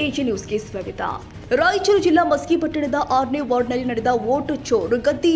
AG ನ್ಯೂಸ್ಗೆ ಸ್ವಾಗತ. ರಾಯಚೂರು ಜಿಲ್ಲಾ ಮಸ್ಕಿ ಪಟ್ಟಣದ 6ನೇ ವಾರ್ಡ್ನಲ್ಲಿ ನಡೆದ ವೋಟ್ ಚೋರ್ ಗದ್ದಿ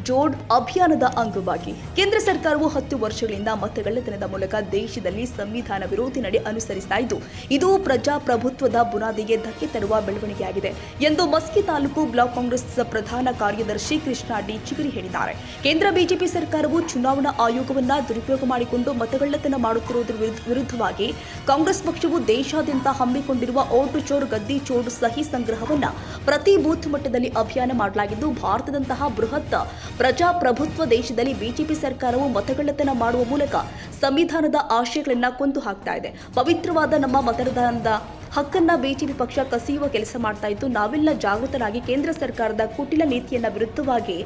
ಜೋಡ್ ಅಭಿಯಾನದ ಅಂಗವಾಗಿ ಕೇಂದ್ರ ಸರ್ಕಾರವು 10 ವರ್ಷಗಳಿಂದ ಮತಗಳ್ಳತನದ ಮೂಲಕ ದೇಶದಲ್ಲಿ ಸಂವಿಧಾನ ವಿರೋಧಿ ನಡೆ ಅನುಸರಿಸ್ತಾ ಇದ್ದು, ಇದು ಪ್ರಜಾಪ್ರಭುತ್ವದ ಬುನಾದಿಗೆ ಧಕ್ಕೆ ತರುವ ಬೆಳವಣಿಗೆಯಾಗಿದೆ ಎಂದು ಮಸ್ಕಿ ತಾಲೂಕು ಬ್ಲಾಕ್ ಕಾಂಗ್ರೆಸ್ ಪ್ರಧಾನ ಕಾರ್ಯದರ್ಶಿ ಕೃಷ್ಣ ಡಿ ಚಿಗರಿ ಹೇಳಿದ್ದಾರೆ. ಕೇಂದ್ರ ಬಿಜೆಪಿ ಸರ್ಕಾರವು ಚುನಾವಣಾ ಆಯೋಗವನ್ನ ದುರುಪಯೋಗ ಮಾಡಿಕೊಂಡು ಮತಗಳ್ಳತನ ಮಾಡುತ್ತಿರುವುದರ ವಿರುದ್ಧವಾಗಿ ಕಾಂಗ್ರೆಸ್ ಪಕ್ಷವು ದೇಶಾದ್ಯಂತ ಹಮ್ಮಿಕೊಂಡಿರುವ ವೋಟ್ ಚೋರ್ ಗದ್ದಿ ಚೋಡ್ ಸಹಿ ಸಂಗ್ರಹವನ್ನ ಪ್ರತಿ ಬೂತ್ ಮಟ್ಟದಲ್ಲಿ ಅಭಿಯಾನ ಮಾಡಲಾಗಿದ್ದು, ಭಾರತದಂತಹ ಬೃಹತ್ ಪ್ರಜಾಪ್ರಭುತ್ವ ದೇಶದಲ್ಲಿ ಬಿಜೆಪಿ ಸರ್ಕಾರವು ಮತಗಳ್ಳತನ ಮಾಡುವ ಮೂಲಕ ಸಂವಿಧಾನದ ಆಶಯಗಳನ್ನ ಕೊಂದು ಹಾಕ್ತಾ ಇದೆ. ಪವಿತ್ರವಾದ ನಮ್ಮ ಮತದಾನದ ಹಕ್ಕನ್ನ ಬಿಜೆಪಿ ಪಕ್ಷ ಕಸಿಯುವ ಕೆಲಸ ಮಾಡ್ತಾ ಇದ್ದು, ನಾವೆಲ್ಲ ಜಾಗೃತರಾಗಿ ಕೇಂದ್ರ ಸರ್ಕಾರದ ಕುಟಿಲ ನೀತಿಯನ್ನ ವಿರುದ್ಧವಾಗಿ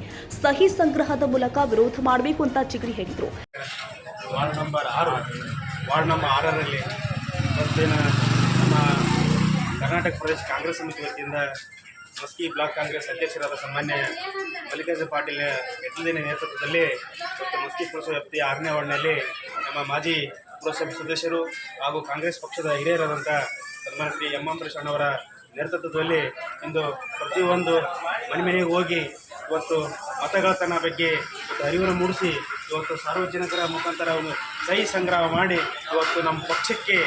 ಸಹಿ ಸಂಗ್ರಹದ ಮೂಲಕ ವಿರೋಧ ಮಾಡಬೇಕು ಅಂತ ಚಿಗರಿ ಹೇಳಿದರು. ವಾರ್ಡ್ ನಂಬರ್ 6ರಲ್ಲಿ ನಮ್ಮ ಕರ್ನಾಟಕ ಪ್ರದೇಶ ಕಾಂಗ್ರೆಸ್ ಸಮಿತಿ ವತಿಯಿಂದ ಮಸ್ಕಿ ಬ್ಲಾಕ್ ಕಾಂಗ್ರೆಸ್ ಅಧ್ಯಕ್ಷರಾದ ಸನ್ಮಾನ್ಯ ಮಲ್ಲಿಕಾರ್ಜುನ ಪಾಟೀಲ್ ಎತ್ತಲಿನ ನೇತೃತ್ವದಲ್ಲಿ ಮತ್ತು ಮಸ್ಕಿ ಪುರಸಭೆ ವ್ಯಾಪ್ತಿಯ 6ನೇ ವಾರ್ಡ್ನಲ್ಲಿ ನಮ್ಮ ಮಾಜಿ ಪುರಸಭೆ ಸದಸ್ಯರು ಹಾಗೂ ಕಾಂಗ್ರೆಸ್ ಪಕ್ಷದ ಹಿರಿಯರಾದಂಥ ಸನ್ಮಾನ್ಯ ಶ್ರೀ ಎಂ ಅಂಬರೀಶ್ ಅಣ್ಣವರ ನೇತೃತ್ವದಲ್ಲಿ ಇಂದು ಪ್ರತಿಯೊಂದು ಮನೆಗೆ ಹೋಗಿ ಇವತ್ತು ಮತಗಳ್ಳತನ ಬಗ್ಗೆ ಅರಿವನ್ನು ಮೂಡಿಸಿ ಇವತ್ತು ಸಾರ್ವಜನಿಕರ ಮುಖಾಂತರ ಒಂದು ಸಹಿ ಸಂಗ್ರಹ ಮಾಡಿ ಇವತ್ತು ನಮ್ಮ ಪಕ್ಷಕ್ಕೆ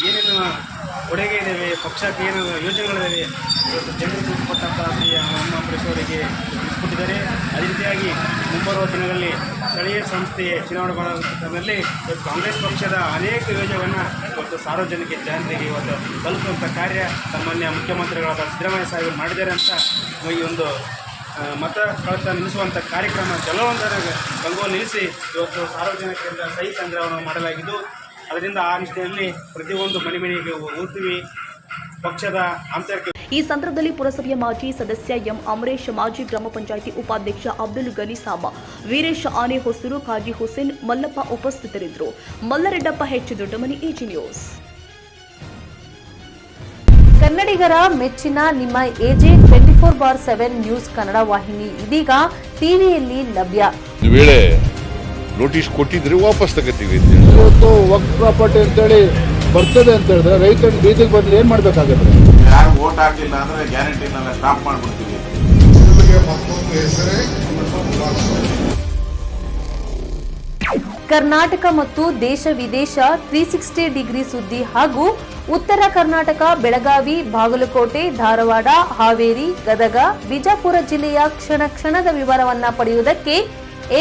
ಏನೇನು ಕೊಡುಗೆ ಇದ್ದಾವೆ, ಪಕ್ಷಕ್ಕೆ ಏನೇನು ಯೋಜನೆಗಳಿದ್ದಾವೆ ಇವತ್ತು ಜನರಿಗೆ ಕೊಟ್ಟಂಥ ಶ್ರೀ ಎಂ ಅಂಬರೀಶ್ ಅವರಿಗೆ ತಿಳಿಸ್ಕೊಟ್ಟಿದ್ದಾರೆ. ಅದೇ ರೀತಿಯಾಗಿ ಮುಂಬರುವ ದಿನಗಳಲ್ಲಿ ಸ್ಥಳೀಯ ಸಂಸ್ಥೆಯ ಚುನಾವಣೆ ಮಾಡೋದ್ರಲ್ಲಿ ಕಾಂಗ್ರೆಸ್ ಪಕ್ಷದ ಅನೇಕ ಯೋಜನೆಗಳನ್ನು ಇವತ್ತು ಸಾರ್ವಜನಿಕ ಜನರಿಗೆ ಇವತ್ತು ತಲುಪುವಂಥ ಕಾರ್ಯ ಸಾಮಾನ್ಯ ಮುಖ್ಯಮಂತ್ರಿಗಳಾದ ಸಿದ್ದರಾಮಯ್ಯ ಸಾಹೇಬರು ಮಾಡಿದ್ದಾರೆ ಅಂತ ಈ ಒಂದು ಮತ ಕಳ್ಳತನ ನಿಲ್ಲಿಸುವಂಥ ಕಾರ್ಯಕ್ರಮ ಕೆಲವೊಂದರ ಕಂಗೋಲು ನಿಲ್ಲಿಸಿ ಇವತ್ತು ಸಾರ್ವಜನಿಕರಿಂದ ಸಹಿ ಸಂಗ್ರಹವನ್ನು ಮಾಡಲಾಗಿದ್ದು, ಅದರಿಂದ ಆ ನಿಟ್ಟಿನಲ್ಲಿ ಪ್ರತಿಯೊಂದು ಮನೆಗೆ ಹೋಗ್ತೀವಿ ಪಕ್ಷದ ಆಂತರಿಕ. ಈ ಸಂದರ್ಭದಲ್ಲಿ ಪುರಸಭೆಯ ಮಾಜಿ ಸದಸ್ಯ ಎಂ ಅಮರೇಶ್, ಮಾಜಿ ಗ್ರಾಮ ಪಂಚಾಯಿತಿ ಉಪಾಧ್ಯಕ್ಷ ಅಬ್ದುಲ್ ಗನಿ ಸಾಬ, ವೀರೇಶ್ ಆನೆ ಹೊಸೂರು, ಕಾಜಿ ಹುಸೇನ್, ಮಲ್ಲಪ್ಪ ಉಪಸ್ಥಿತರಿದ್ದರು. ಮಲ್ಲರೆಡ್ಡಪ್ಪ, ಹೆಚ್ಚು ದೊಡ್ಡಮನಿ, ಎಜಿ ನ್ಯೂಸ್. ಕನ್ನಡಿಗರ ಮೆಚ್ಚಿನ ನಿಮ್ಮ ಎಜೆ 24/7 ನ್ಯೂಸ್ ಕನ್ನಡ ವಾಹಿನಿ ಇದೀಗ ಟಿವಿಯಲ್ಲಿ ಲಭ್ಯ. ವೇಳೆ ನೋಟಿಸ್ ಕೊಟ್ಟಿದ್ರೆ ವಾಪಸ್ ತಗೋತೀವಿ. ಇವತ್ತು ವಕ್ಫ್ ಪ್ರಾಪರ್ಟಿ ಅಂತೇಳಿ ಬರ್ತದೆ ಅಂತ ಹೇಳಿದ್ರೆ ರೈತರು ಬೀದಿಗೆ ಬಂದು ಏನ್ ಮಾಡ್ಬೇಕಾಗತ್ತೆ? ಯಾರು ವೋಟ್ ಹಾಕಿಲ್ಲ ಅಂದ್ರೆ ಗ್ಯಾರಂಟಿನೆಲ್ಲ ಸ್ಟಾಪ್ ಮಾಡ್ಬಿಡ್ತೀವಿ. ಕರ್ನಾಟಕ ಮತ್ತು ದೇಶ ವಿದೇಶ 360 ಡಿಗ್ರಿ ಸುದ್ದಿ ಹಾಗೂ ಉತ್ತರ ಕರ್ನಾಟಕ, ಬೆಳಗಾವಿ, ಬಾಗಲಕೋಟೆ, ಧಾರವಾಡ, ಹಾವೇರಿ, ಗದಗ, ಬಿಜಾಪುರ ಜಿಲ್ಲೆಯ ಕ್ಷಣ ಕ್ಷಣದ ವಿವರವನ್ನ ಪಡೆಯುವುದಕ್ಕೆ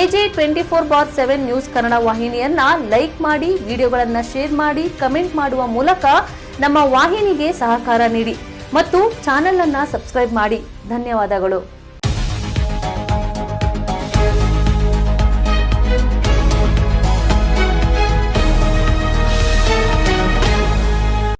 ಎಜೆ 24/7 ನ್ಯೂಸ್ ಕನ್ನಡ ವಾಹಿನಿಯನ್ನ ಲೈಕ್ ಮಾಡಿ, ವಿಡಿಯೋಗಳನ್ನ ಶೇರ್ ಮಾಡಿ, ಕಮೆಂಟ್ ಮಾಡುವ ಮೂಲಕ ನಮ್ಮ ವಾಹಿನಿಗೆ ಸಹಕಾರ ನೀಡಿ ಮತ್ತು ಚಾನೆಲ್ ಅನ್ನ ಸಬ್ಸ್ಕ್ರೈಬ್ ಮಾಡಿ. ಧನ್ಯವಾದಗಳು.